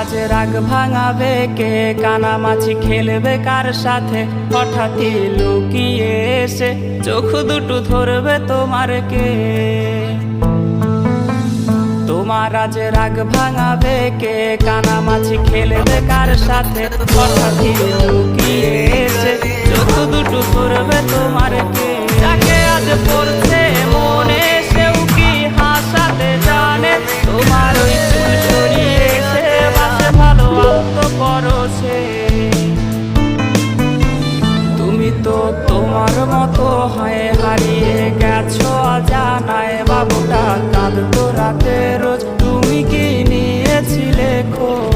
আজ রাগ ভাঙাবে কে, কানামাছি খেলবে কার সাথে, হঠাৎই লুকিয়ে এসে চোখ দুটো ধরবে তোমার কে। তোমার আজ রাগ ভাঙাবে কে, কানামাছি খেলবে কার সাথে, হঠাৎই লুকিয়ে এসে চোখ দুটো ধরবে তোমার কে। যাকে আজ পড়ছে মনে সেও কি হাসাতে জানে, তোমার ওই চুল সরিয়ে সে বাসে ভালো আলতো পরশে। তুমি তো তোমার মতো হয়ে হারিয়ে গেছো অজানায়, বাবুটা কাঁদতো রাতে রোজ, তুমি কি নিয়েছিলে খোঁজ?